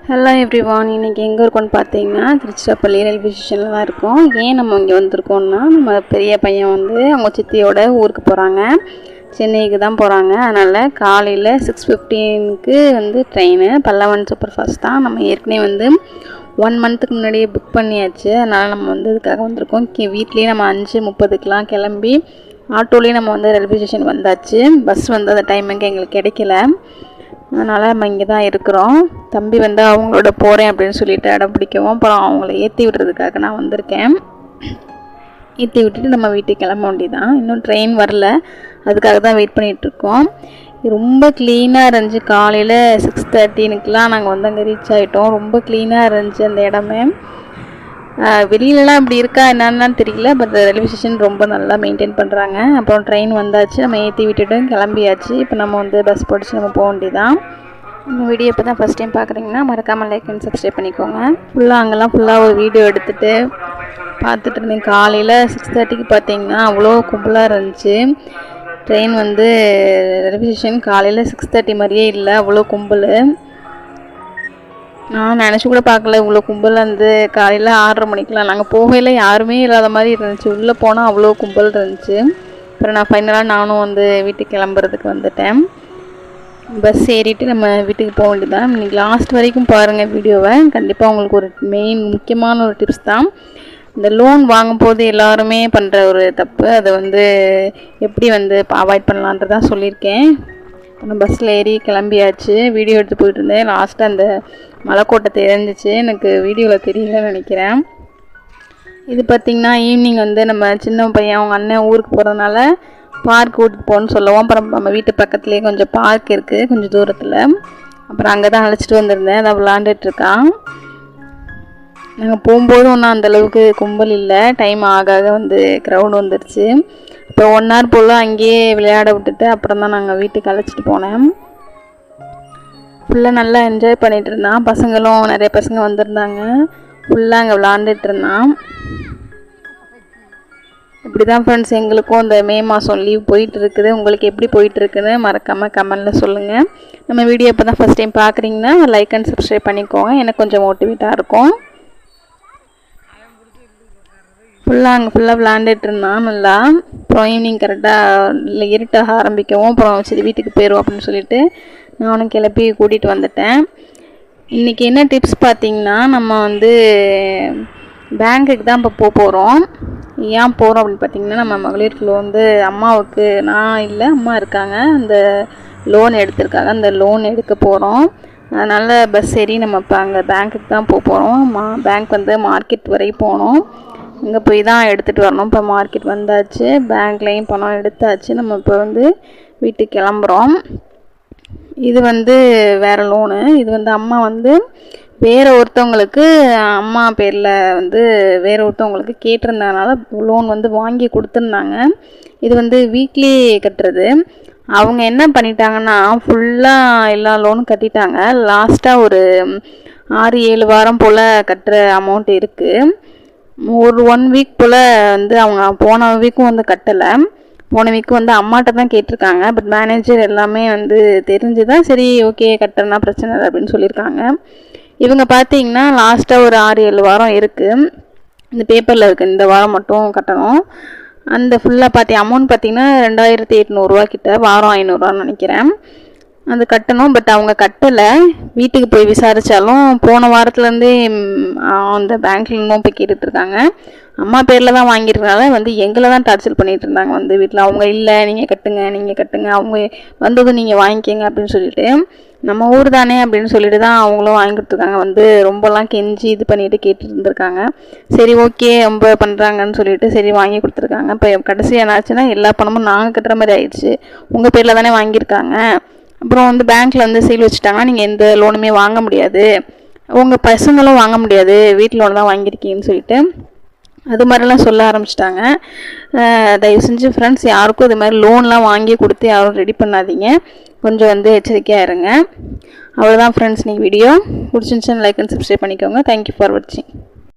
Hello everyone, இன்றைக்கி எங்கே இருக்கோன்னு பார்த்தீங்கன்னா திருச்சிராப்பள்ளி ரயில்வே ஸ்டேஷனில் தான் இருக்கோம். ஏன் நம்ம இங்கே வந்திருக்கோம்னா, நம்ம பெரிய பையன் வந்து அவங்க சித்தியோட ஊருக்கு போகிறாங்க, சென்னைக்கு தான் போகிறாங்க. அதனால் காலையில் 6:15க்கு வந்து ட்ரெயின் பல்லவன் சூப்பர் ஃபாஸ்ட் தான். நம்ம ஏற்கனவே வந்து 1 மந்த்துக்கு முன்னாடியே புக் பண்ணியாச்சு. அதனால் நம்ம வந்து இதுக்காக வந்திருக்கோம். வீட்லேயே நம்ம 5:30க்கெலாம் கிளம்பி ஆட்டோலேயே நம்ம வந்து ரயில்வே ஸ்டேஷன் வந்தாச்சு. பஸ் வந்து அந்த டைமுக்கு எங்களுக்கு கிடைக்கல, அதனால் நம்ம இங்கே தான் இருக்கிறோம். தம்பி வந்து அவங்களோட போகிறேன் அப்படின்னு சொல்லிட்டு அடம் பிடிக்கவும், அப்புறம் அவங்கள ஏற்றி விடுறதுக்காக நான் வந்திருக்கேன். ஏற்றி விட்டுட்டு நம்ம வீட்டுக்கு கிளம்ப வேண்டியதான். இன்னும் ட்ரெயின் வரல, அதுக்காக தான் வெயிட் பண்ணிகிட்ருக்கோம். ரொம்ப க்ளீனாக இருந்துச்சு. காலையில் 6:13க்கெலாம் நாங்கள் வந்து அங்கே ரீச் ஆகிட்டோம். ரொம்ப க்ளீனாக இருந்துச்சு அந்த இடமே. வெளியிலலாம் இப்படி இருக்கா என்னன்னு தெரியல, பட் ரயில்வே ஸ்டேஷன் ரொம்ப நல்லா மெயின்டைன் பண்ணுறாங்க. அப்புறம் ட்ரெயின் வந்தாச்சு, நம்ம ஏற்றி விட்டுட்டு கிளம்பியாச்சு. இப்போ நம்ம வந்து பஸ் பிடிச்சி நம்ம போக வேண்டியதான். இந்த வீடியோ இப்போ தான் ஃபஸ்ட் டைம் பார்க்குறீங்கன்னா மறக்காமல் லைக் அண்ட் சப்ஸ்கிரைப் பண்ணிக்கோங்க. அங்கெல்லாம் ஃபுல்லாக ஒரு வீடியோ எடுத்துகிட்டு பார்த்துட்டு இருந்தேன். காலையில் 6:30க்கு பார்த்தீங்கன்னா அவ்வளோ கும்பலாக இருந்துச்சு. ட்ரெயின் வந்து ரயில்வே ஸ்டேஷன் காலையில் 6:30 மாதிரியே இல்லை, அவ்வளோ கும்பல். நான் நினச்சி கூட பார்க்கல இவ்வளோ கும்பல் வந்து காலையில் 6:30 மணிக்கெலாம். நாங்கள் போகையில் யாருமே இல்லாத மாதிரி இருந்துச்சு. உள்ளே போனால் அவ்வளோ கும்பல் இருந்துச்சு. அப்புறம் நான் ஃபைனலாக நானும் வந்து வீட்டுக்கு கிளம்புறதுக்கு வந்துட்டேன். பஸ் ஏறிட்டு நம்ம வீட்டுக்கு போக வேண்டியதான். இன்றைக்கி லாஸ்ட் வரைக்கும் பாருங்கள் வீடியோவை. கண்டிப்பாக உங்களுக்கு ஒரு முக்கியமான ஒரு டிப்ஸ் தான். இந்த லோன் வாங்கும்போது எல்லாருமே பண்ணுற ஒரு தப்பு, அதை வந்து எப்படி வந்து அவாய்ட் பண்ணலான்றதான் சொல்லியிருக்கேன். நம்ம பஸ்ஸில் ஏறி கிளம்பியாச்சு. வீடியோ எடுத்து போயிட்டு இருந்தேன். லாஸ்ட்டாக அந்த மலைக்கோட்டை தெரிஞ்சிச்சு, எனக்கு வீடியோவில் தெரியலன்னு நினைக்கிறேன். இது பார்த்திங்கன்னா ஈவினிங் வந்து நம்ம சின்ன பையன் அவங்க அண்ணன் ஊருக்கு போகிறதுனால பார்க் கூட்டிகிட்டு போகணுன்னு சொல்லவும், அப்புறம் நம்ம வீட்டு பக்கத்துலேயே கொஞ்சம் பார்க் இருக்குது கொஞ்சம் தூரத்தில். அப்புறம் அங்கே தான் அழைச்சிட்டு வந்திருந்தேன். அதை விளாண்டுட்ருக்கான். நாங்கள் போகும்போது ஒன்றும் அந்தளவுக்கு கும்பல் இல்லை. டைம் ஆக ஆக வந்து க்ரௌட் வந்துடுச்சு. இப்போ 1 hour போல் அங்கேயே விளையாட விட்டுட்டு அப்புறம் தான் நாங்கள் வீட்டுக்கு அழைச்சிட்டு போனேன். ஃபுல்லாக நல்லா என்ஜாய் பண்ணிகிட்டு இருந்தான். பசங்களும் நிறைய பசங்க வந்திருந்தாங்க. ஃபுல்லாக அங்கே விளாண்டுட்டு இருந்தான். இப்படி தான் ஃப்ரெண்ட்ஸ் எங்களுக்கும் இந்த மே மாதம் லீவ் போயிட்டுருக்குது. உங்களுக்கு எப்படி போயிட்டுருக்குன்னு மறக்காமல் கமெண்டில் சொல்லுங்கள். நம்ம வீடியோ இப்போ தான் ஃபஸ்ட் டைம் பார்க்குறீங்கன்னா லைக் அண்ட் சப்ஸ்கிரைப் பண்ணிக்கோங்க, எனக்கு கொஞ்சம் மோட்டிவேட்டாக இருக்கும். ஃபுல்லாக விளாண்டுட்டு இருந்தான் நல்லா. அப்புறம் ஈவினிங் கரெக்டாக இல்லை இருட்டாக ஆரம்பிக்கவும், அப்புறம் சரி வீட்டுக்கு போயிடுவோம் அப்படின்னு சொல்லிட்டு நானும் கிளப்பி கூட்டிகிட்டு வந்துட்டேன். இன்றைக்கி என்ன டிப்ஸ் பார்த்திங்கன்னா, நம்ம வந்து பேங்க்குக்கு தான் இப்போ போகிறோம். ஏன் போகிறோம் அப்படின்னு பார்த்திங்கன்னா, நம்ம மகளிர் குழு வந்து அம்மாவுக்கு நான் இல்லை அம்மா இருக்காங்க, அந்த லோன் எடுத்திருக்காங்க, அந்த லோன் எடுக்க போகிறோம். அதனால் பஸ் ஏறி நம்ம இப்போ அங்கே பேங்க்குக்கு தான் போகிறோம். பேங்க் வந்து மார்க்கெட் வரை போனோம். இங்கே போய் தான் எடுத்துகிட்டு வரணும். இப்போ மார்க்கெட் வந்தாச்சு, பேங்க்லேயும் பணம் எடுத்தாச்சு. நம்ம இப்போ வந்து வீட்டுக்கு கிளம்புறோம். இது வந்து வேறு லோனு. இது வந்து அம்மா வந்து வேறு ஒருத்தவங்களுக்கு அம்மா பேரில் வந்து வேறு ஒருத்தவங்களுக்கு கேட்டிருந்ததுனால லோன் வந்து வாங்கி கொடுத்துருந்தாங்க. இது வந்து வீக்லி கட்டுறது. அவங்க என்ன பண்ணிட்டாங்கன்னா ஃபுல்லாக எல்லா லோனும் கட்டிட்டாங்க. லாஸ்ட்டாக ஒரு 6-7 வாரம் போல் கட்டுற அமௌண்ட் இருக்குது. ஒரு 1 வீக் போல் வந்து அவங்க போன வீக்கும் வந்து கட்டலை. போன வீக்கு வந்து அம்மாட்ட தான் கேட்டிருக்காங்க. பட் மேனேஜர் எல்லாமே வந்து தெரிஞ்சு தான் சரி ஓகே கட்டுறனா பிரச்சனை இல்லை அப்படின்னு சொல்லியிருக்காங்க. இவங்க பார்த்தீங்கன்னா லாஸ்ட்டாக ஒரு 6-7 வாரம் இருக்குது. இந்த பேப்பரில் இருக்குது, இந்த வாரம் மட்டும் கட்டணும். அந்த ஃபுல்லாக அமௌண்ட் பார்த்திங்கன்னா 2800 கிட்ட, வாரம் 500 நினைக்கிறேன். அது கட்டணும். பட் அவங்க கட்டலை. வீட்டுக்கு போய் விசாரித்தாலும் போன வாரத்துலேருந்தே அந்த பேங்க்லேருந்தும் போய் கேட்டுட்ருக்காங்க. அம்மா பேரில் தான் வாங்கியிருக்கனால வந்து எங்களை தான் டார்ச்சர் பண்ணிகிட்டு இருந்தாங்க வந்து வீட்டில். அவங்க இல்லை நீங்கள் கட்டுங்க, அவங்க வந்ததும் நீங்கள் வாங்கிக்கோங்க அப்படின்னு சொல்லிட்டு, நம்ம ஊர் தானே அப்படின்னு சொல்லிட்டு தான் அவங்களும் வாங்கி கொடுத்துருக்காங்க. வந்து ரொம்பலாம் கெஞ்சி இது பண்ணிட்டு கேட்டுட்டு இருந்திருக்காங்க. சரி ஓகே ரொம்ப பண்ணுறாங்கன்னு சொல்லிட்டு சரி வாங்கி கொடுத்துருக்காங்க. இப்போ கடைசி என்னாச்சுன்னா எல்லா பணமும் நாங்கள் கட்டுற மாதிரி ஆயிடுச்சு. உங்கள் பேரில் தானே வாங்கியிருக்காங்க, அப்புறம் வந்து பேங்க்கில் வந்து சீல் வச்சுட்டாங்கன்னா நீங்கள் எந்த லோனுமே வாங்க முடியாது, உங்கள் பசங்களும் வாங்க முடியாது, வீட்டு லோன் தான் வாங்கியிருக்கீங்கன்னு சொல்லிட்டு அது மாதிரிலாம் சொல்ல ஆரம்பிச்சிட்டாங்க. தயவு செஞ்சு ஃப்ரெண்ட்ஸ் யாருக்கும் இது மாதிரி லோன்லாம் வாங்கி கொடுத்து யாரும் ரெடி பண்ணாதீங்க. கொஞ்சம் வந்து எச்சரிக்கையாக இருங்க. அவ்வளோதான் ஃப்ரெண்ட்ஸ், நீங்கள் வீடியோ பிடிச்சிருந்துச்சுன்னு லைக் அண்ட் சப்ஸ்கிரைப் பண்ணிக்கோங்க. தேங்க்யூ ஃபார் வாட்சிங்.